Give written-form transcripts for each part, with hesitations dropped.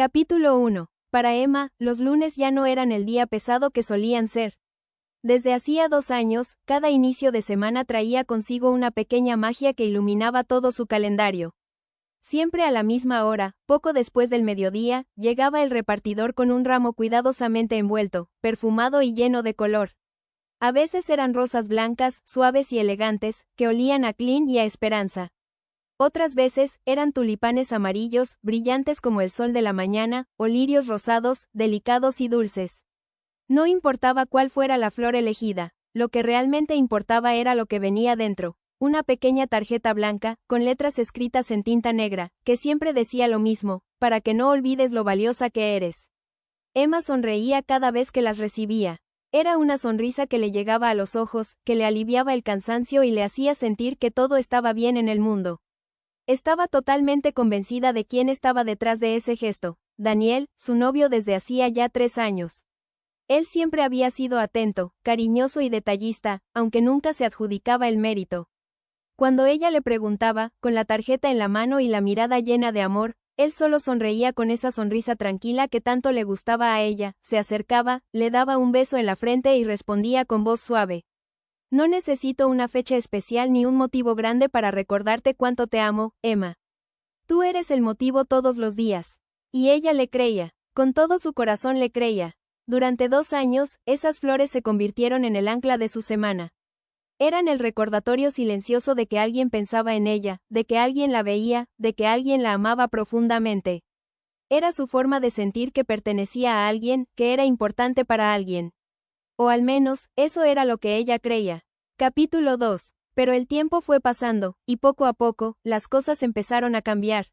Capítulo 1. Para Emma, los lunes ya no eran el día pesado que solían ser. Desde hacía 2 años, cada inicio de semana traía consigo una pequeña magia que iluminaba todo su calendario. Siempre a la misma hora, poco después del mediodía, llegaba el repartidor con un ramo cuidadosamente envuelto, perfumado y lleno de color. A veces eran rosas blancas, suaves y elegantes, que olían a crin y a esperanza. Otras veces, eran tulipanes amarillos, brillantes como el sol de la mañana, o lirios rosados, delicados y dulces. No importaba cuál fuera la flor elegida, lo que realmente importaba era lo que venía dentro, una pequeña tarjeta blanca, con letras escritas en tinta negra, que siempre decía lo mismo, para que no olvides lo valiosa que eres. Emma sonreía cada vez que las recibía. Era una sonrisa que le llegaba a los ojos, que le aliviaba el cansancio y le hacía sentir que todo estaba bien en el mundo. Estaba totalmente convencida de quién estaba detrás de ese gesto, Daniel, su novio desde hacía ya 3 años. Él siempre había sido atento, cariñoso y detallista, aunque nunca se adjudicaba el mérito. Cuando ella le preguntaba, con la tarjeta en la mano y la mirada llena de amor, él solo sonreía con esa sonrisa tranquila que tanto le gustaba a ella, se acercaba, le daba un beso en la frente y respondía con voz suave. No necesito una fecha especial ni un motivo grande para recordarte cuánto te amo, Emma. Tú eres el motivo todos los días. Y ella le creía. Con todo su corazón le creía. Durante 2 años, esas flores se convirtieron en el ancla de su semana. Eran el recordatorio silencioso de que alguien pensaba en ella, de que alguien la veía, de que alguien la amaba profundamente. Era su forma de sentir que pertenecía a alguien, que era importante para alguien. O al menos, eso era lo que ella creía. Capítulo 2. Pero el tiempo fue pasando, y poco a poco, las cosas empezaron a cambiar.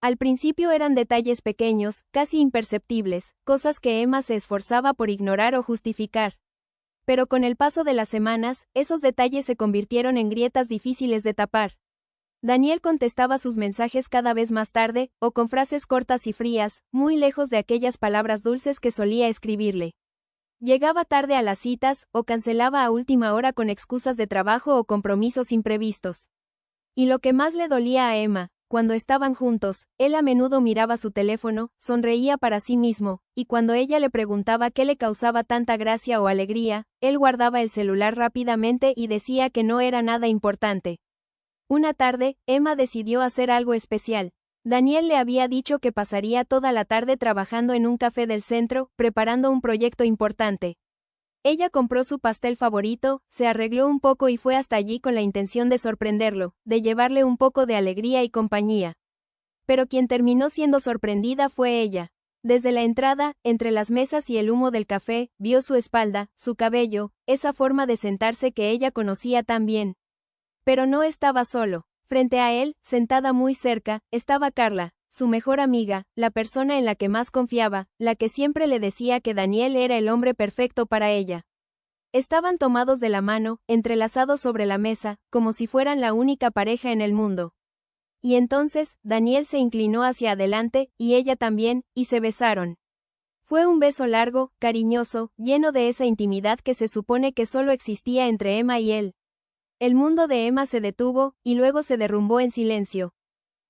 Al principio eran detalles pequeños, casi imperceptibles, cosas que Emma se esforzaba por ignorar o justificar. Pero con el paso de las semanas, esos detalles se convirtieron en grietas difíciles de tapar. Daniel contestaba sus mensajes cada vez más tarde, o con frases cortas y frías, muy lejos de aquellas palabras dulces que solía escribirle. Llegaba tarde a las citas, o cancelaba a última hora con excusas de trabajo o compromisos imprevistos. Y lo que más le dolía a Emma, cuando estaban juntos, él a menudo miraba su teléfono, sonreía para sí mismo, y cuando ella le preguntaba qué le causaba tanta gracia o alegría, él guardaba el celular rápidamente y decía que no era nada importante. Una tarde, Emma decidió hacer algo especial. Daniel le había dicho que pasaría toda la tarde trabajando en un café del centro, preparando un proyecto importante. Ella compró su pastel favorito, se arregló un poco y fue hasta allí con la intención de sorprenderlo, de llevarle un poco de alegría y compañía. Pero quien terminó siendo sorprendida fue ella. Desde la entrada, entre las mesas y el humo del café, vio su espalda, su cabello, esa forma de sentarse que ella conocía tan bien. Pero no estaba solo. Frente a él, sentada muy cerca, estaba Carla, su mejor amiga, la persona en la que más confiaba, la que siempre le decía que Daniel era el hombre perfecto para ella. Estaban tomados de la mano, entrelazados sobre la mesa, como si fueran la única pareja en el mundo. Y entonces, Daniel se inclinó hacia adelante, y ella también, y se besaron. Fue un beso largo, cariñoso, lleno de esa intimidad que se supone que solo existía entre Emma y él. El mundo de Emma se detuvo, y luego se derrumbó en silencio.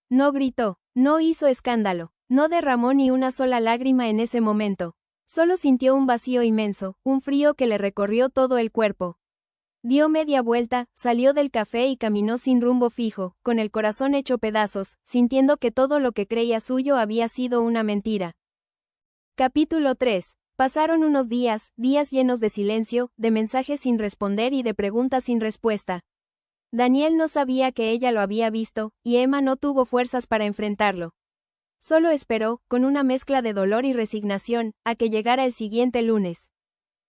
No gritó, no hizo escándalo, no derramó ni una sola lágrima en ese momento. Solo sintió un vacío inmenso, un frío que le recorrió todo el cuerpo. Dio media vuelta, salió del café y caminó sin rumbo fijo, con el corazón hecho pedazos, sintiendo que todo lo que creía suyo había sido una mentira. Capítulo 3. Pasaron unos días llenos de silencio, de mensajes sin responder y de preguntas sin respuesta. Daniel no sabía que ella lo había visto, y Emma no tuvo fuerzas para enfrentarlo. Solo esperó, con una mezcla de dolor y resignación, a que llegara el siguiente lunes.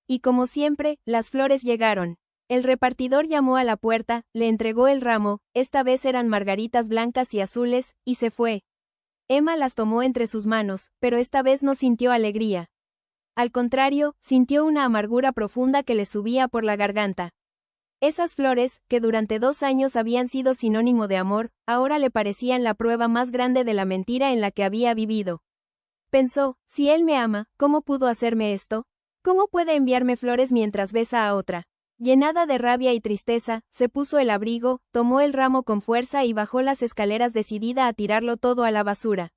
Y como siempre, las flores llegaron. El repartidor llamó a la puerta, le entregó el ramo, esta vez eran margaritas blancas y azules, y se fue. Emma las tomó entre sus manos, pero esta vez no sintió alegría. Al contrario, sintió una amargura profunda que le subía por la garganta. Esas flores, que durante 2 años habían sido sinónimo de amor, ahora le parecían la prueba más grande de la mentira en la que había vivido. Pensó, si él me ama, ¿cómo pudo hacerme esto? ¿Cómo puede enviarme flores mientras besa a otra? Llenada de rabia y tristeza, se puso el abrigo, tomó el ramo con fuerza y bajó las escaleras decidida a tirarlo todo a la basura.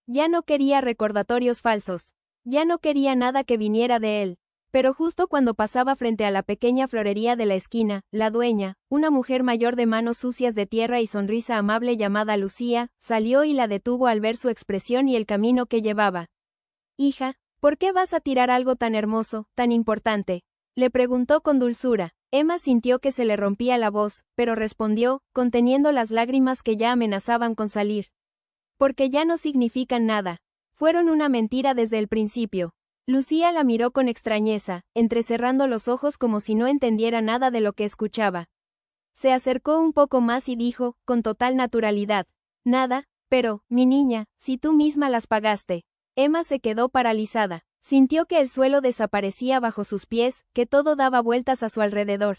Ya no quería recordatorios falsos. Ya no quería nada que viniera de él. Pero justo cuando pasaba frente a la pequeña florería de la esquina, la dueña, una mujer mayor de manos sucias de tierra y sonrisa amable llamada Lucía, salió y la detuvo al ver su expresión y el camino que llevaba. «Hija, ¿por qué vas a tirar algo tan hermoso, tan importante?», le preguntó con dulzura. Emma sintió que se le rompía la voz, pero respondió, conteniendo las lágrimas que ya amenazaban con salir. «Porque ya no significan nada. Fueron una mentira desde el principio». Lucía la miró con extrañeza, entrecerrando los ojos como si no entendiera nada de lo que escuchaba. Se acercó un poco más y dijo, con total naturalidad: «Nada, pero, mi niña, si tú misma las pagaste». Emma se quedó paralizada. Sintió que el suelo desaparecía bajo sus pies, que todo daba vueltas a su alrededor.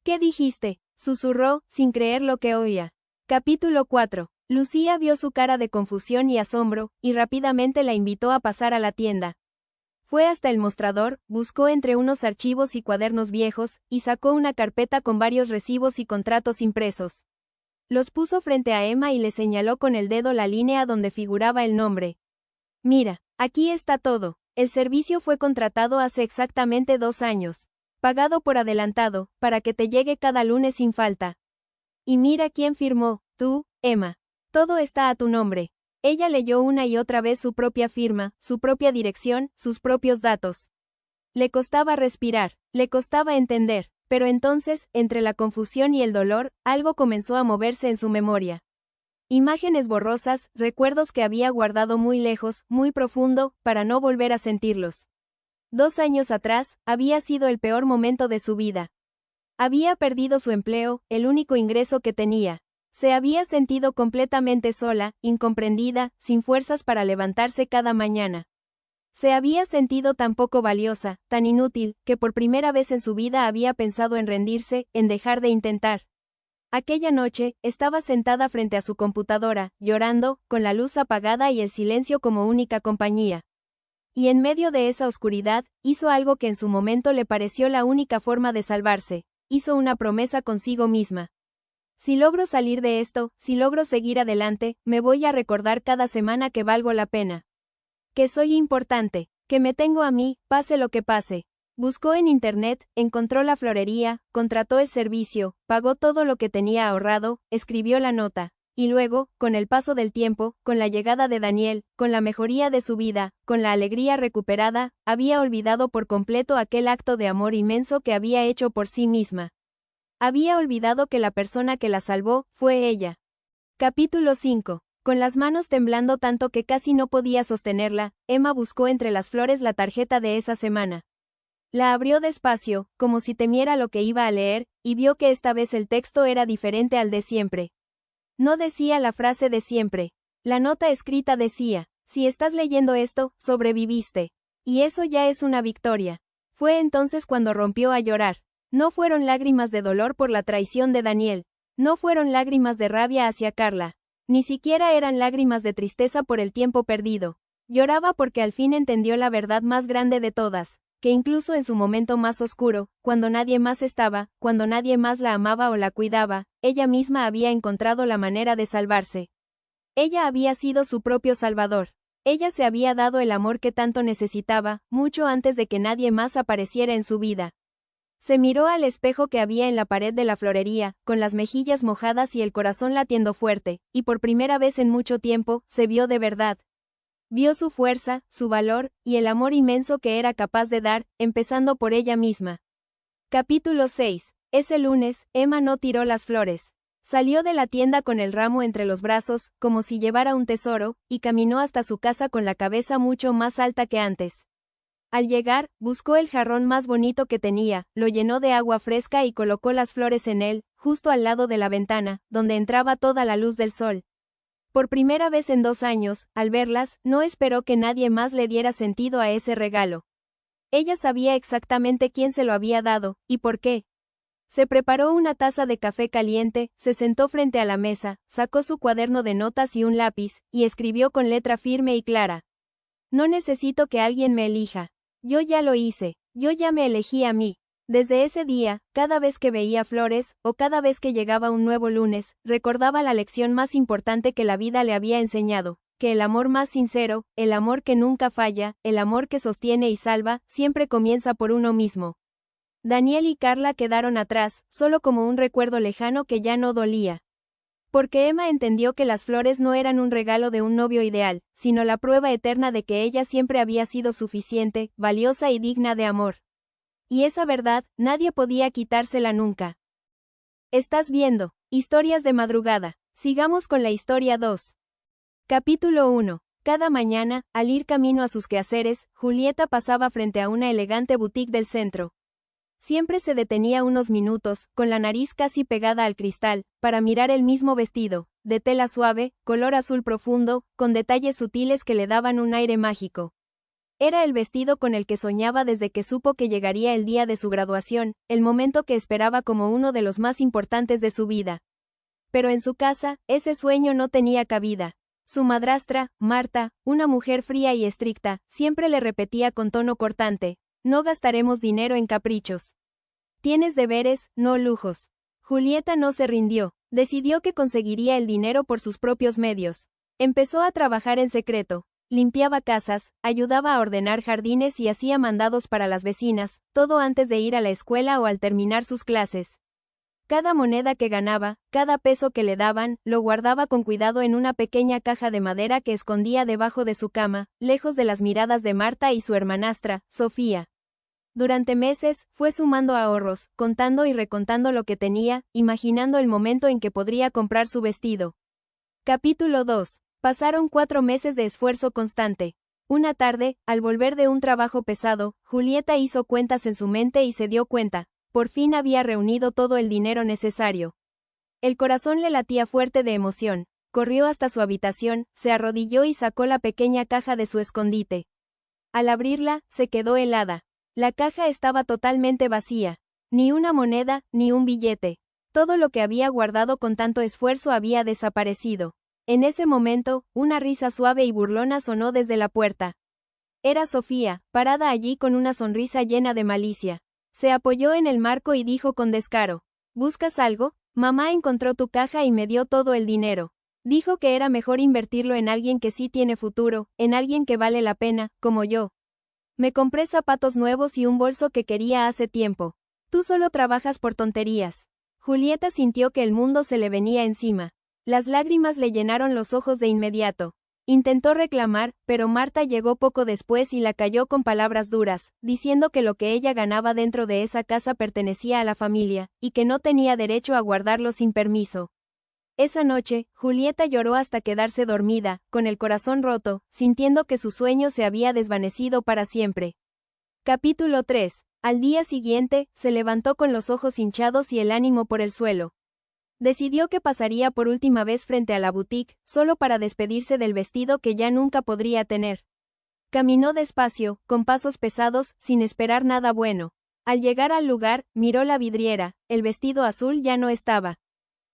«¿Qué dijiste?», susurró, sin creer lo que oía. Capítulo 4. Lucía vio su cara de confusión y asombro, y rápidamente la invitó a pasar a la tienda. Fue hasta el mostrador, buscó entre unos archivos y cuadernos viejos, y sacó una carpeta con varios recibos y contratos impresos. Los puso frente a Emma y le señaló con el dedo la línea donde figuraba el nombre. «Mira, aquí está todo. El servicio fue contratado hace exactamente 2 años. Pagado por adelantado, para que te llegue cada lunes sin falta. Y mira quién firmó, tú, Emma. Todo está a tu nombre». Ella leyó una y otra vez su propia firma, su propia dirección, sus propios datos. Le costaba respirar, le costaba entender, pero entonces, entre la confusión y el dolor, algo comenzó a moverse en su memoria. Imágenes borrosas, recuerdos que había guardado muy lejos, muy profundo, para no volver a sentirlos. 2 años atrás, había sido el peor momento de su vida. Había perdido su empleo, el único ingreso que tenía. Se había sentido completamente sola, incomprendida, sin fuerzas para levantarse cada mañana. Se había sentido tan poco valiosa, tan inútil, que por primera vez en su vida había pensado en rendirse, en dejar de intentar. Aquella noche, estaba sentada frente a su computadora, llorando, con la luz apagada y el silencio como única compañía. Y en medio de esa oscuridad, hizo algo que en su momento le pareció la única forma de salvarse. Hizo una promesa consigo misma. «Si logro salir de esto, si logro seguir adelante, me voy a recordar cada semana que valgo la pena. Que soy importante, que me tengo a mí, pase lo que pase». Buscó en internet, encontró la florería, contrató el servicio, pagó todo lo que tenía ahorrado, escribió la nota. Y luego, con el paso del tiempo, con la llegada de Daniel, con la mejoría de su vida, con la alegría recuperada, había olvidado por completo aquel acto de amor inmenso que había hecho por sí misma. Había olvidado que la persona que la salvó fue ella. Capítulo 5. Con las manos temblando tanto que casi no podía sostenerla, Emma buscó entre las flores la tarjeta de esa semana. La abrió despacio, como si temiera lo que iba a leer, y vio que esta vez el texto era diferente al de siempre. No decía la frase de siempre. La nota escrita decía: «Si estás leyendo esto, sobreviviste. Y eso ya es una victoria». Fue entonces cuando rompió a llorar. No fueron lágrimas de dolor por la traición de Daniel. No fueron lágrimas de rabia hacia Carla. Ni siquiera eran lágrimas de tristeza por el tiempo perdido. Lloraba porque al fin entendió la verdad más grande de todas, que incluso en su momento más oscuro, cuando nadie más estaba, cuando nadie más la amaba o la cuidaba, ella misma había encontrado la manera de salvarse. Ella había sido su propio salvador. Ella se había dado el amor que tanto necesitaba, mucho antes de que nadie más apareciera en su vida. Se miró al espejo que había en la pared de la florería, con las mejillas mojadas y el corazón latiendo fuerte, y por primera vez en mucho tiempo, se vio de verdad. Vio su fuerza, su valor, y el amor inmenso que era capaz de dar, empezando por ella misma. Capítulo 6. Ese lunes, Emma no tiró las flores. Salió de la tienda con el ramo entre los brazos, como si llevara un tesoro, y caminó hasta su casa con la cabeza mucho más alta que antes. Al llegar, buscó el jarrón más bonito que tenía, lo llenó de agua fresca y colocó las flores en él, justo al lado de la ventana, donde entraba toda la luz del sol. Por primera vez en 2 años, al verlas, no esperó que nadie más le diera sentido a ese regalo. Ella sabía exactamente quién se lo había dado, y por qué. Se preparó una taza de café caliente, se sentó frente a la mesa, sacó su cuaderno de notas y un lápiz, y escribió con letra firme y clara: «No necesito que alguien me elija. Yo ya lo hice, yo ya me elegí a mí». Desde ese día, cada vez que veía flores, o cada vez que llegaba un nuevo lunes, recordaba la lección más importante que la vida le había enseñado: que el amor más sincero, el amor que nunca falla, el amor que sostiene y salva, siempre comienza por uno mismo. Daniel y Carla quedaron atrás, solo como un recuerdo lejano que ya no dolía. Porque Emma entendió que las flores no eran un regalo de un novio ideal, sino la prueba eterna de que ella siempre había sido suficiente, valiosa y digna de amor. Y esa verdad, nadie podía quitársela nunca. Estás viendo Historias de Madrugada. Sigamos con la historia 2. Capítulo 1. Cada mañana, al ir camino a sus quehaceres, Julieta pasaba frente a una elegante boutique del centro. Siempre se detenía unos minutos, con la nariz casi pegada al cristal, para mirar el mismo vestido, de tela suave, color azul profundo, con detalles sutiles que le daban un aire mágico. Era el vestido con el que soñaba desde que supo que llegaría el día de su graduación, el momento que esperaba como uno de los más importantes de su vida. Pero en su casa, ese sueño no tenía cabida. Su madrastra, Marta, una mujer fría y estricta, siempre le repetía con tono cortante: no gastaremos dinero en caprichos. Tienes deberes, no lujos. Julieta no se rindió, decidió que conseguiría el dinero por sus propios medios. Empezó a trabajar en secreto. Limpiaba casas, ayudaba a ordenar jardines y hacía mandados para las vecinas, todo antes de ir a la escuela o al terminar sus clases. Cada moneda que ganaba, cada peso que le daban, lo guardaba con cuidado en una pequeña caja de madera que escondía debajo de su cama, lejos de las miradas de Marta y su hermanastra, Sofía. Durante meses, fue sumando ahorros, contando y recontando lo que tenía, imaginando el momento en que podría comprar su vestido. Capítulo 2. Pasaron 4 meses de esfuerzo constante. Una tarde, al volver de un trabajo pesado, Julieta hizo cuentas en su mente y se dio cuenta. Por fin había reunido todo el dinero necesario. El corazón le latía fuerte de emoción. Corrió hasta su habitación, se arrodilló y sacó la pequeña caja de su escondite. Al abrirla, se quedó helada. La caja estaba totalmente vacía. Ni una moneda, ni un billete. Todo lo que había guardado con tanto esfuerzo había desaparecido. En ese momento, una risa suave y burlona sonó desde la puerta. Era Sofía, parada allí con una sonrisa llena de malicia. Se apoyó en el marco y dijo con descaro: ¿buscas algo? Mamá encontró tu caja y me dio todo el dinero. Dijo que era mejor invertirlo en alguien que sí tiene futuro, en alguien que vale la pena, como yo. Me compré zapatos nuevos y un bolso que quería hace tiempo. Tú solo trabajas por tonterías. Julieta sintió que el mundo se le venía encima. Las lágrimas le llenaron los ojos de inmediato. Intentó reclamar, pero Marta llegó poco después y la calló con palabras duras, diciendo que lo que ella ganaba dentro de esa casa pertenecía a la familia, y que no tenía derecho a guardarlo sin permiso. Esa noche, Julieta lloró hasta quedarse dormida, con el corazón roto, sintiendo que su sueño se había desvanecido para siempre. Capítulo 3. Al día siguiente, se levantó con los ojos hinchados y el ánimo por el suelo. Decidió que pasaría por última vez frente a la boutique, solo para despedirse del vestido que ya nunca podría tener. Caminó despacio, con pasos pesados, sin esperar nada bueno. Al llegar al lugar, miró la vidriera, el vestido azul ya no estaba.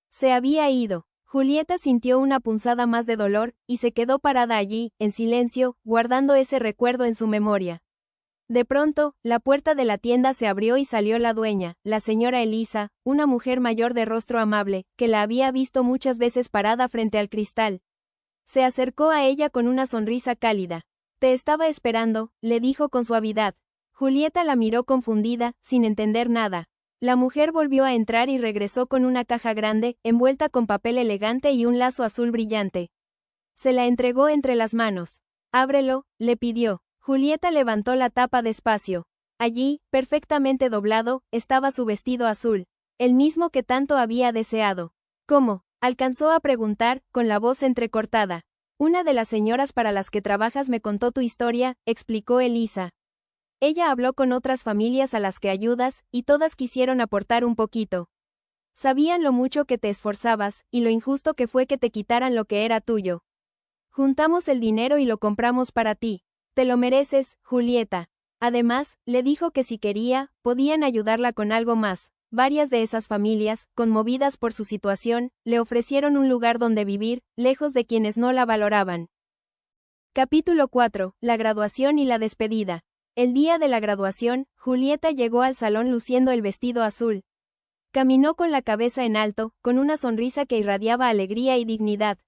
Se había ido. Julieta sintió una punzada más de dolor, y se quedó parada allí, en silencio, guardando ese recuerdo en su memoria. De pronto, la puerta de la tienda se abrió y salió la dueña, la señora Elisa, una mujer mayor de rostro amable, que la había visto muchas veces parada frente al cristal. Se acercó a ella con una sonrisa cálida. Te estaba esperando, le dijo con suavidad. Julieta la miró confundida, sin entender nada. La mujer volvió a entrar y regresó con una caja grande, envuelta con papel elegante y un lazo azul brillante. Se la entregó entre las manos. Ábrelo, le pidió. Julieta levantó la tapa despacio. Allí, perfectamente doblado, estaba su vestido azul, el mismo que tanto había deseado. ¿Cómo? Alcanzó a preguntar, con la voz entrecortada. Una de las señoras para las que trabajas me contó tu historia, explicó Elisa. Ella habló con otras familias a las que ayudas, y todas quisieron aportar un poquito. Sabían lo mucho que te esforzabas, y lo injusto que fue que te quitaran lo que era tuyo. Juntamos el dinero y lo compramos para ti. Te lo mereces, Julieta. Además, le dijo que si quería, podían ayudarla con algo más. Varias de esas familias, conmovidas por su situación, le ofrecieron un lugar donde vivir, lejos de quienes no la valoraban. Capítulo 4. La graduación y la despedida. El día de la graduación, Julieta llegó al salón luciendo el vestido azul. Caminó con la cabeza en alto, con una sonrisa que irradiaba alegría y dignidad.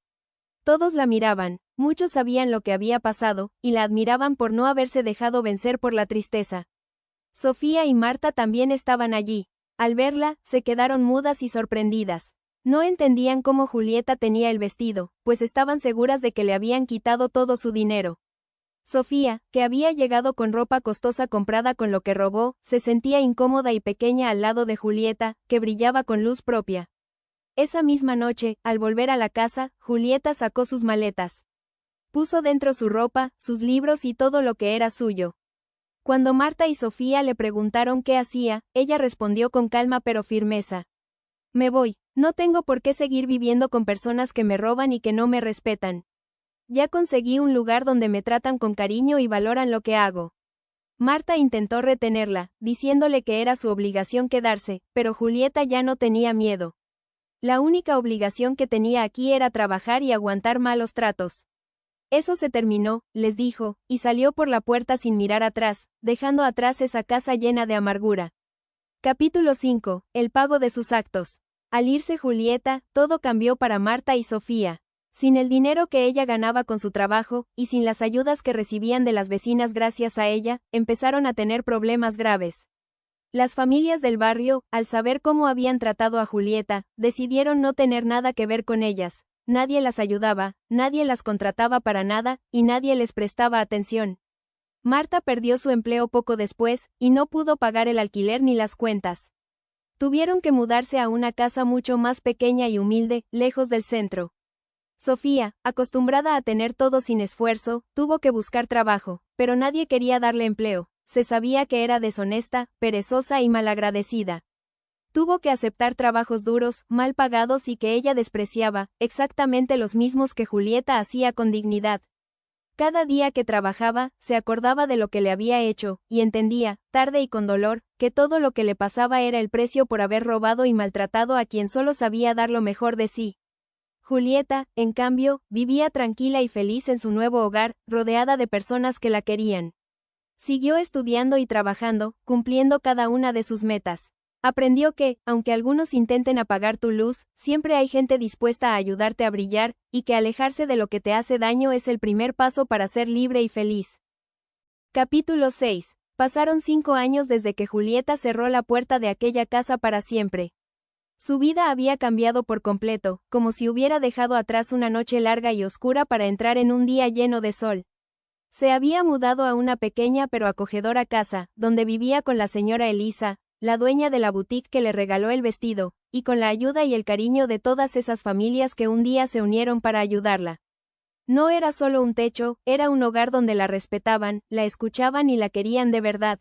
Todos la miraban, muchos sabían lo que había pasado, y la admiraban por no haberse dejado vencer por la tristeza. Sofía y Marta también estaban allí. Al verla, se quedaron mudas y sorprendidas. No entendían cómo Julieta tenía el vestido, pues estaban seguras de que le habían quitado todo su dinero. Sofía, que había llegado con ropa costosa comprada con lo que robó, se sentía incómoda y pequeña al lado de Julieta, que brillaba con luz propia. Esa misma noche, al volver a la casa, Julieta sacó sus maletas. Puso dentro su ropa, sus libros y todo lo que era suyo. Cuando Marta y Sofía le preguntaron qué hacía, ella respondió con calma pero firmeza. Me voy, no tengo por qué seguir viviendo con personas que me roban y que no me respetan. Ya conseguí un lugar donde me tratan con cariño y valoran lo que hago. Marta intentó retenerla, diciéndole que era su obligación quedarse, pero Julieta ya no tenía miedo. La única obligación que tenía aquí era trabajar y aguantar malos tratos. Eso se terminó, les dijo, y salió por la puerta sin mirar atrás, dejando atrás esa casa llena de amargura. Capítulo 5. El pago de sus actos. Al irse Julieta, todo cambió para Marta y Sofía. Sin el dinero que ella ganaba con su trabajo, y sin las ayudas que recibían de las vecinas gracias a ella, empezaron a tener problemas graves. Las familias del barrio, al saber cómo habían tratado a Julieta, decidieron no tener nada que ver con ellas. Nadie las ayudaba, nadie las contrataba para nada, y nadie les prestaba atención. Marta perdió su empleo poco después, y no pudo pagar el alquiler ni las cuentas. Tuvieron que mudarse a una casa mucho más pequeña y humilde, lejos del centro. Sofía, acostumbrada a tener todo sin esfuerzo, tuvo que buscar trabajo, pero nadie quería darle empleo. Se sabía que era deshonesta, perezosa y malagradecida. Tuvo que aceptar trabajos duros, mal pagados y que ella despreciaba, exactamente los mismos que Julieta hacía con dignidad. Cada día que trabajaba, se acordaba de lo que le había hecho, y entendía, tarde y con dolor, que todo lo que le pasaba era el precio por haber robado y maltratado a quien solo sabía dar lo mejor de sí. Julieta, en cambio, vivía tranquila y feliz en su nuevo hogar, rodeada de personas que la querían. Siguió estudiando y trabajando, cumpliendo cada una de sus metas. Aprendió que, aunque algunos intenten apagar tu luz, siempre hay gente dispuesta a ayudarte a brillar, y que alejarse de lo que te hace daño es el primer paso para ser libre y feliz. Capítulo 6. Pasaron 5 años desde que Julieta cerró la puerta de aquella casa para siempre. Su vida había cambiado por completo, como si hubiera dejado atrás una noche larga y oscura para entrar en un día lleno de sol. Se había mudado a una pequeña pero acogedora casa, donde vivía con la señora Elisa, la dueña de la boutique que le regaló el vestido, y con la ayuda y el cariño de todas esas familias que un día se unieron para ayudarla. No era solo un techo, era un hogar donde la respetaban, la escuchaban y la querían de verdad.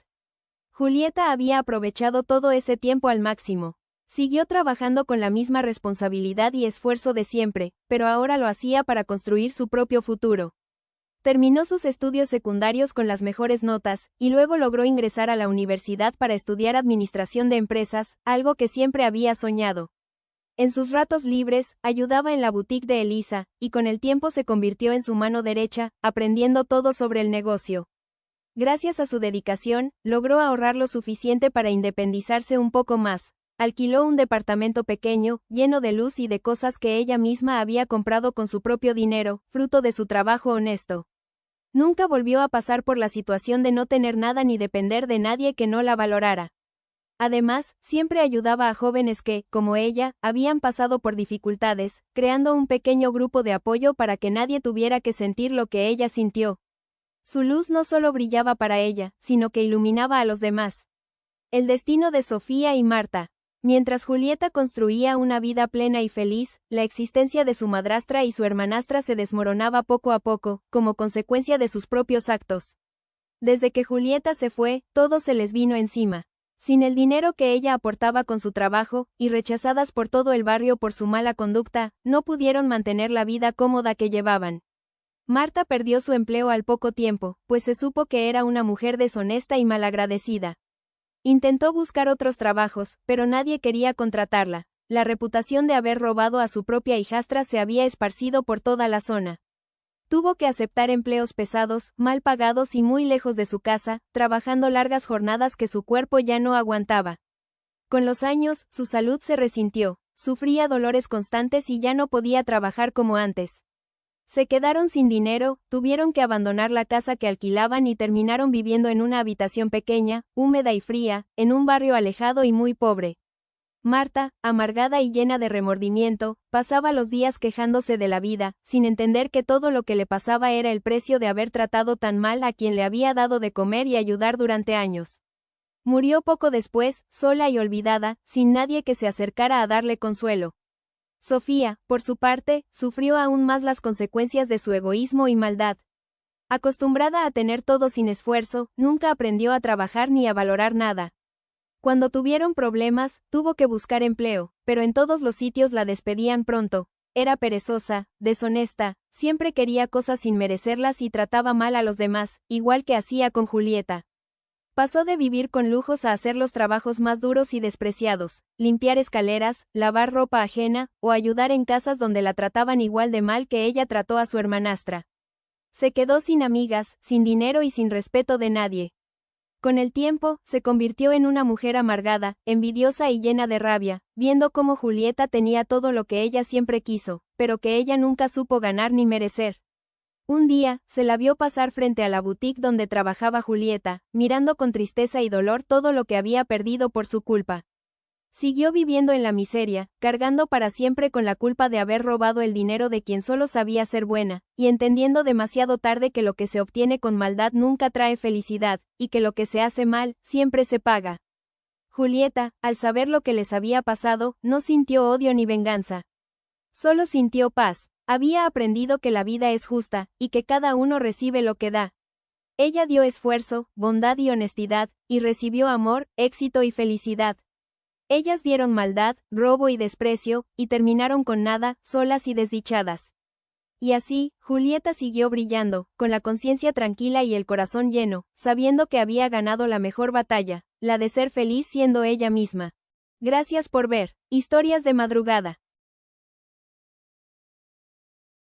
Julieta había aprovechado todo ese tiempo al máximo. Siguió trabajando con la misma responsabilidad y esfuerzo de siempre, pero ahora lo hacía para construir su propio futuro. Terminó sus estudios secundarios con las mejores notas, y luego logró ingresar a la universidad para estudiar administración de empresas, algo que siempre había soñado. En sus ratos libres, ayudaba en la boutique de Elisa, y con el tiempo se convirtió en su mano derecha, aprendiendo todo sobre el negocio. Gracias a su dedicación, logró ahorrar lo suficiente para independizarse un poco más. Alquiló un departamento pequeño, lleno de luz y de cosas que ella misma había comprado con su propio dinero, fruto de su trabajo honesto. Nunca volvió a pasar por la situación de no tener nada ni depender de nadie que no la valorara. Además, siempre ayudaba a jóvenes que, como ella, habían pasado por dificultades, creando un pequeño grupo de apoyo para que nadie tuviera que sentir lo que ella sintió. Su luz no solo brillaba para ella, sino que iluminaba a los demás. El destino de Sofía y Marta. Mientras Julieta construía una vida plena y feliz, la existencia de su madrastra y su hermanastra se desmoronaba poco a poco, como consecuencia de sus propios actos. Desde que Julieta se fue, todo se les vino encima. Sin el dinero que ella aportaba con su trabajo, y rechazadas por todo el barrio por su mala conducta, no pudieron mantener la vida cómoda que llevaban. Marta perdió su empleo al poco tiempo, pues se supo que era una mujer deshonesta y malagradecida. Intentó buscar otros trabajos, pero nadie quería contratarla. La reputación de haber robado a su propia hijastra se había esparcido por toda la zona. Tuvo que aceptar empleos pesados, mal pagados y muy lejos de su casa, trabajando largas jornadas que su cuerpo ya no aguantaba. Con los años, su salud se resintió, sufría dolores constantes y ya no podía trabajar como antes. Se quedaron sin dinero, tuvieron que abandonar la casa que alquilaban y terminaron viviendo en una habitación pequeña, húmeda y fría, en un barrio alejado y muy pobre. Marta, amargada y llena de remordimiento, pasaba los días quejándose de la vida, sin entender que todo lo que le pasaba era el precio de haber tratado tan mal a quien le había dado de comer y ayudar durante años. Murió poco después, sola y olvidada, sin nadie que se acercara a darle consuelo. Sofía, por su parte, sufrió aún más las consecuencias de su egoísmo y maldad. Acostumbrada a tener todo sin esfuerzo, nunca aprendió a trabajar ni a valorar nada. Cuando tuvieron problemas, tuvo que buscar empleo, pero en todos los sitios la despedían pronto. Era perezosa, deshonesta, siempre quería cosas sin merecerlas y trataba mal a los demás, igual que hacía con Julieta. Pasó de vivir con lujos a hacer los trabajos más duros y despreciados, limpiar escaleras, lavar ropa ajena, o ayudar en casas donde la trataban igual de mal que ella trató a su hermanastra. Se quedó sin amigas, sin dinero y sin respeto de nadie. Con el tiempo, se convirtió en una mujer amargada, envidiosa y llena de rabia, viendo cómo Julieta tenía todo lo que ella siempre quiso, pero que ella nunca supo ganar ni merecer. Un día, se la vio pasar frente a la boutique donde trabajaba Julieta, mirando con tristeza y dolor todo lo que había perdido por su culpa. Siguió viviendo en la miseria, cargando para siempre con la culpa de haber robado el dinero de quien solo sabía ser buena, y entendiendo demasiado tarde que lo que se obtiene con maldad nunca trae felicidad, y que lo que se hace mal, siempre se paga. Julieta, al saber lo que les había pasado, no sintió odio ni venganza. Solo sintió paz. Había aprendido que la vida es justa, y que cada uno recibe lo que da. Ella dio esfuerzo, bondad y honestidad, y recibió amor, éxito y felicidad. Ellas dieron maldad, robo y desprecio, y terminaron con nada, solas y desdichadas. Y así, Julieta siguió brillando, con la conciencia tranquila y el corazón lleno, sabiendo que había ganado la mejor batalla, la de ser feliz siendo ella misma. Gracias por ver Historias de Madrugada.